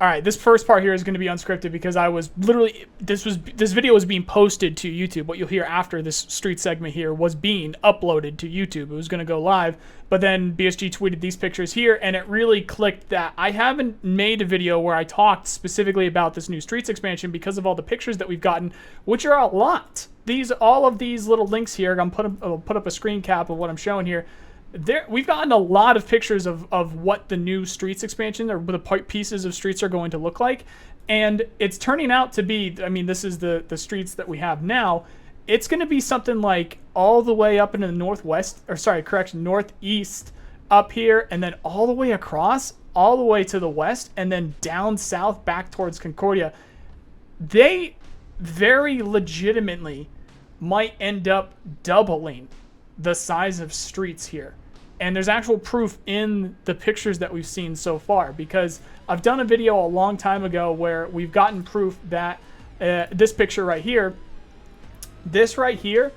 All right, this first part here is going to be unscripted because I was literally this video was being posted to YouTube. What you'll hear after this street segment here was being uploaded to YouTube. It was going to go live, but then BSG tweeted these pictures here, and it really clicked that I haven't made a video where I talked specifically about this new streets expansion because of all the pictures that we've gotten, which are a lot. All of these little links here. I'll put up a screen cap of what I'm showing here. We've gotten a lot of pictures of what the new streets expansion or the pieces of streets are going to look like, and it's turning out to be, I mean, this is the streets that we have now. It's going to be something like all the way up into the northwest, or sorry, correction, northeast up here, and then all the way across, all the way to the west, and then down south back towards Concordia. They very legitimately might end up doubling the size of streets here. And there's actual proof in the pictures that we've seen so far, because I've done a video a long time ago where we've gotten proof that this picture right here, this right here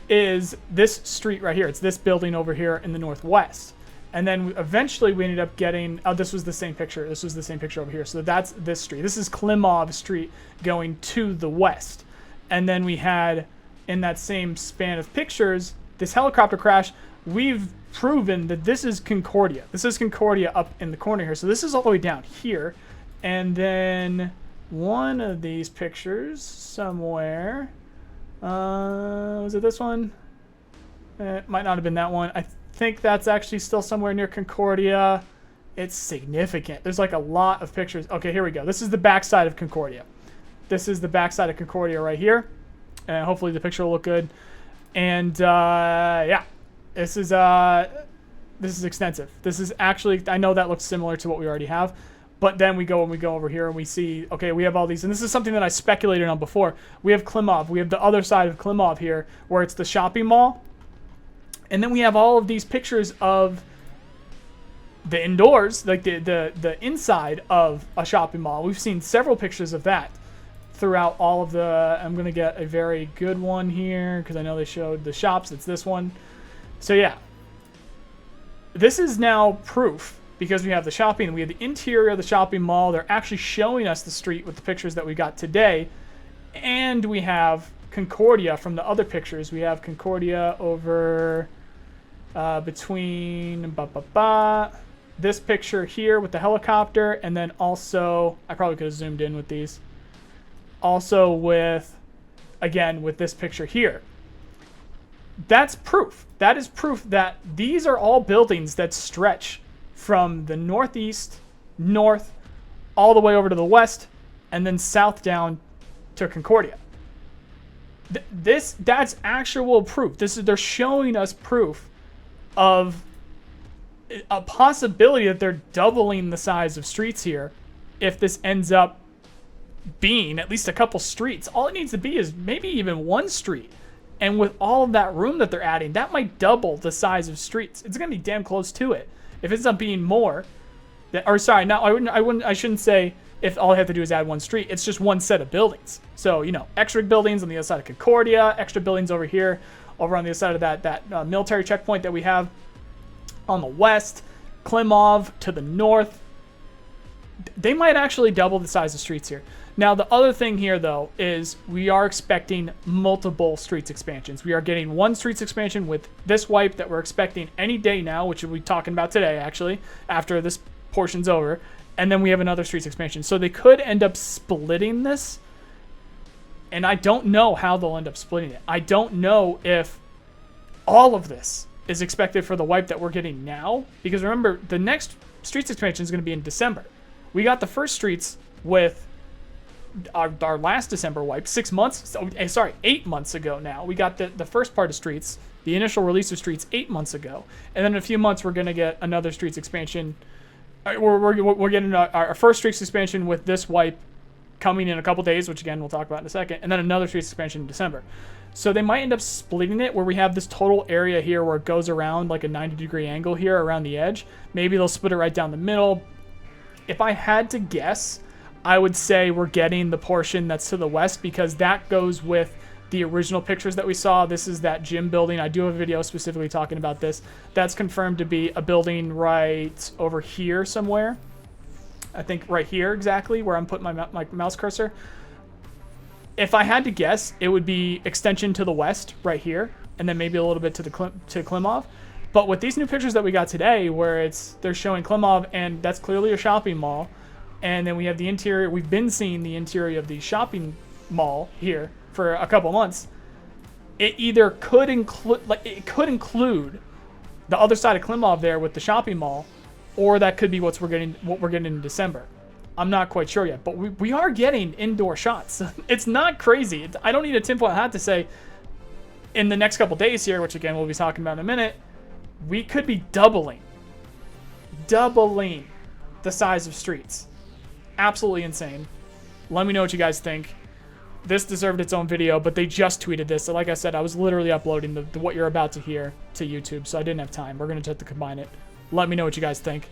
is this street right here. It's this building over here in the northwest. And then eventually we ended up getting, oh, this was the same picture. This was the same picture over here. So that's this street. This is Klimov Street going to the west. And then we had, in that same span of pictures, this helicopter crash. We've proven that this is Concordia. This is Concordia up in the corner here. So this is all the way down here. And then one of these pictures somewhere, was it this one? It might not have been that one. I think that's actually still somewhere near Concordia. It's significant. There's like a lot of pictures. Okay, here we go. This is the backside of Concordia. This is the backside of Concordia right here. And hopefully the picture will look good. And yeah, this is extensive. This is actually, I know that looks similar to what we already have, but then we go over here and we see, okay, we have all these, and this is something that I speculated on before. We have Klimov. We have the other side of Klimov here, where it's the shopping mall, and then we have all of these pictures of the indoors, like the inside of a shopping mall. We've seen several pictures of that throughout all of the, I'm going to get a very good one here because I know they showed the shops. It's this one. So yeah, this is now proof because we have the shopping, we have the interior of the shopping mall. They're actually showing us the street with the pictures that we got today. And we have Concordia from the other pictures. We have Concordia over between this picture here with the helicopter, and then also, I probably could have zoomed in with these. Also with, again, with this picture here. That's proof. That is proof that these are all buildings that stretch from the northeast, north, all the way over to the west, and then south down to Concordia. That's actual proof. They're showing us proof of a possibility that they're doubling the size of streets here if this ends up being at least a couple streets. All it needs to be is maybe even one street. And with all of that room that they're adding, that might double the size of streets. It's going to be damn close to it. If it ends up being more, or sorry, no, I shouldn't say if all I have to do is add one street. It's just one set of buildings. So, you know, extra buildings on the other side of Concordia, extra buildings over here, over on the other side of that military checkpoint that we have on the west, Klimov to the north. They might actually double the size of streets here. Now, the other thing here, though, is we are expecting multiple streets expansions. We are getting one streets expansion with this wipe that we're expecting any day now, which we'll be talking about today, actually, after this portion's over. And then we have another streets expansion. So they could end up splitting this. And I don't know how they'll end up splitting it. I don't know if all of this is expected for the wipe that we're getting now. Because remember, the next streets expansion is going to be in December. We got the first streets with our last December wipe 8 months ago now. We got the first part of streets, the initial release of streets 8 months ago. And then in a few months, we're going to get another streets expansion. We're getting our first streets expansion with this wipe coming in a couple days, which again, we'll talk about in a second. And then another streets expansion in December. So they might end up splitting it where we have this total area here where it goes around like a 90-degree angle here around the edge. Maybe they'll split it right down the middle. If I had to guess, I would say we're getting the portion that's to the west because that goes with the original pictures that we saw. This is that gym building. I do have a video specifically talking about this. That's confirmed to be a building right over here somewhere. I think right here exactly where I'm putting my mouse cursor. If I had to guess, it would be extension to the west right here, and then maybe a little bit to Klimov. But with these new pictures that we got today, where they're showing Klimov, and that's clearly a shopping mall, and then we have the interior. We've been seeing the interior of the shopping mall here for a couple months. It either could include, include the other side of Klimov there with the shopping mall, or that could be what we're getting in December. I'm not quite sure yet, but we are getting indoor shots. It's not crazy. I don't need a tinfoil hat to say in the next couple days here, which again we'll be talking about in a minute, we could be doubling the size of streets. Absolutely insane. Let me know what you guys think. This deserved its own video, but they just tweeted this. So like I said, I was literally uploading what you're about to hear to YouTube, so I didn't have time. We're going to have to combine it. Let me know what you guys think.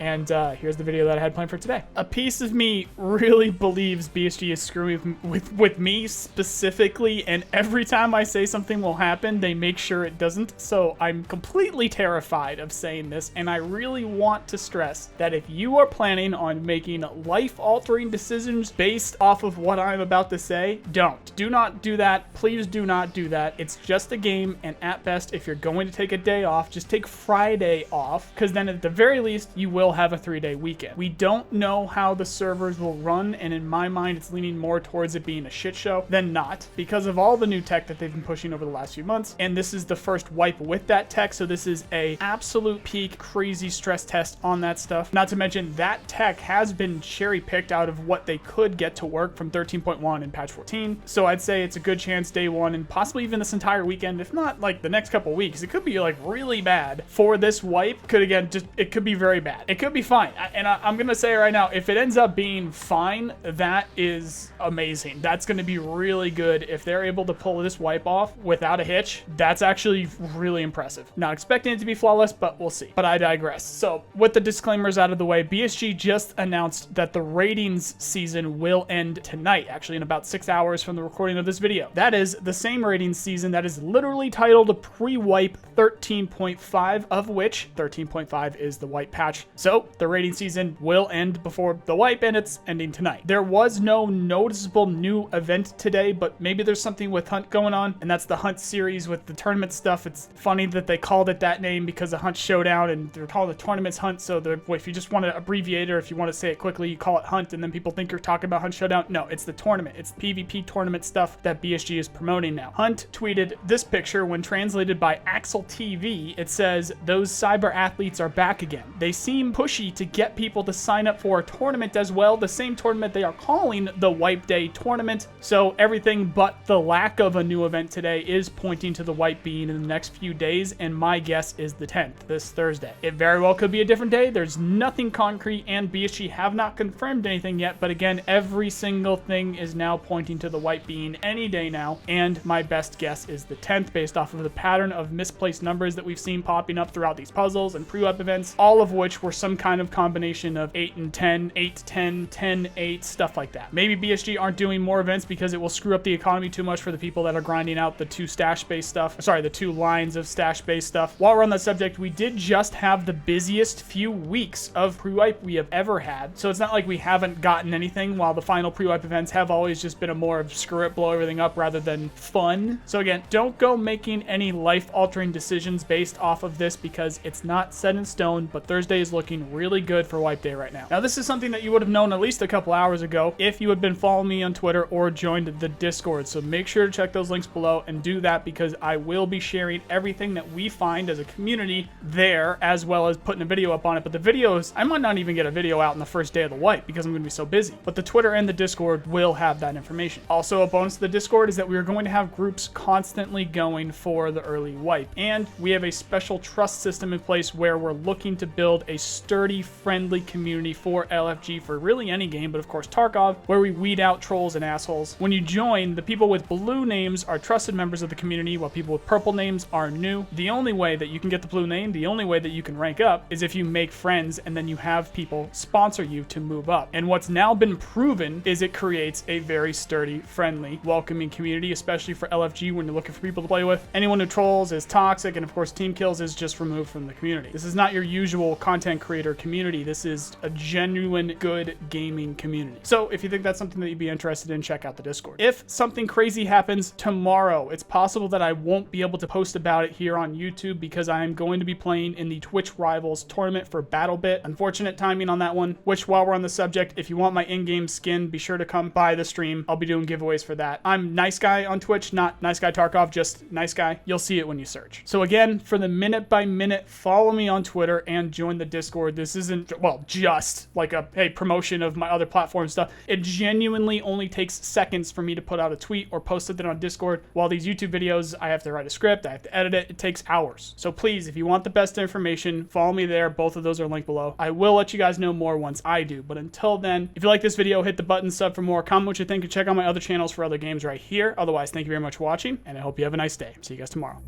And here's the video that I had planned for today. A piece of me really believes BSG is screwing with me specifically, and every time I say something will happen, they make sure it doesn't. So I'm completely terrified of saying this, and I really want to stress that if you are planning on making life-altering decisions based off of what I'm about to say, don't. Do not do that. Please do not do that. It's just a game, and at best, if you're going to take a day off, just take Friday off, because then at the very least, you will have a 3-day weekend. We don't know how the servers will run, and in my mind it's leaning more towards it being a shit show than not, because of all the new tech that they've been pushing over the last few months, and this is the first wipe with that tech, so this is a absolute peak crazy stress test on that stuff. Not to mention that tech has been cherry picked out of what they could get to work from 13.1 and patch 14, so I'd say it's a good chance day one and possibly even this entire weekend, if not like the next couple weeks. It could be like really bad for this wipe. It could be very bad. It could be fine. And I'm going to say right now, if it ends up being fine, that is amazing. That's going to be really good. If they're able to pull this wipe off without a hitch, that's actually really impressive. Not expecting it to be flawless, but we'll see. But I digress. So with the disclaimers out of the way, BSG just announced that the ratings season will end tonight, actually in about 6 hours from the recording of this video. That is the same ratings season that is literally titled Pre-Wipe 13.5, of which 13.5 is the wipe patch. So the rating season will end before the wipe, and it's ending tonight. There was no noticeable new event today, but maybe there's something with Hunt going on, and that's the Hunt series with the tournament stuff. It's funny that they called it that name because of Hunt Showdown, and they're called the tournaments Hunt, so if you just want to abbreviate it, or if you want to say it quickly, you call it Hunt, and then people think you're talking about Hunt Showdown. No, it's the tournament. It's PvP tournament stuff that BSG is promoting now. Hunt tweeted this picture when translated by Axel TV. It says, "Those cyber athletes are back again. They seem pushy to get people to sign up for a tournament as well, the same tournament they are calling the Wipe Day tournament." So everything but the lack of a new event today is pointing to the wipe being in the next few days, and my guess is the 10th, this Thursday. It very well could be a different day. There's nothing concrete, and BSG have not confirmed anything yet, but again, every single thing is now pointing to the wipe being any day now, and my best guess is the 10th based off of the pattern of misplaced numbers that we've seen popping up throughout these puzzles and pre-wipe events, all of which were some kind of combination of 8 and 10, 8, 10, 10, 8, stuff like that. Maybe BSG aren't doing more events because it will screw up the economy too much for the people that are grinding out the two lines of stash-based stuff. While we're on that subject, we did just have the busiest few weeks of pre-wipe we have ever had. So it's not like we haven't gotten anything, while the final pre-wipe events have always just been a more of screw it, blow everything up rather than fun. So again, don't go making any life-altering decisions based off of this because it's not set in stone, but Thursday is looking really good for Wipe Day right now. Now, this is something that you would have known at least a couple hours ago if you had been following me on Twitter or joined the Discord. So make sure to check those links below and do that, because I will be sharing everything that we find as a community there, as well as putting a video up on it. But the videos, I might not even get a video out on the first day of the wipe because I'm going to be so busy. But the Twitter and the Discord will have that information. Also, a bonus to the Discord is that we are going to have groups constantly going for the early wipe. And we have a special trust system in place where we're looking to build a sturdy, friendly community for LFG, for really any game, but of course Tarkov, where we weed out trolls and assholes. When you join, the people with blue names are trusted members of the community, while people with purple names are new. The only way that you can get the blue name, the only way that you can rank up, is if you make friends and then you have people sponsor you to move up. And what's now been proven is it creates a very sturdy, friendly, welcoming community, especially for LFG when you're looking for people to play with. Anyone who trolls is toxic, and of course team kills is just removed from the community. This is not your usual content creator creator community. This is a genuine good gaming community. So if you think that's something that you'd be interested in, check out the Discord. If something crazy happens tomorrow, it's possible that I won't be able to post about it here on YouTube because I am going to be playing in the Twitch Rivals tournament for BattleBit. Unfortunate timing on that one, which while we're on the subject, if you want my in-game skin, be sure to come by the stream. I'll be doing giveaways for that. I'm NoiceGuy on Twitch, not NoiceGuy Tarkov, just NoiceGuy. You'll see it when you search. So again, for the minute by minute, follow me on Twitter and join the Discord. This isn't, well, just like a, hey, promotion of my other platform stuff. It genuinely only takes seconds for me to put out a tweet or post something on Discord. While these YouTube videos, I have to write a script, I have to edit it. It takes hours. So please, if you want the best information, follow me there. Both of those are linked below. I will let you guys know more once I do. But until then, if you like this video, hit the button, sub for more, comment what you think, and check out my other channels for other games right here. Otherwise, thank you very much for watching, and I hope you have a nice day. See you guys tomorrow.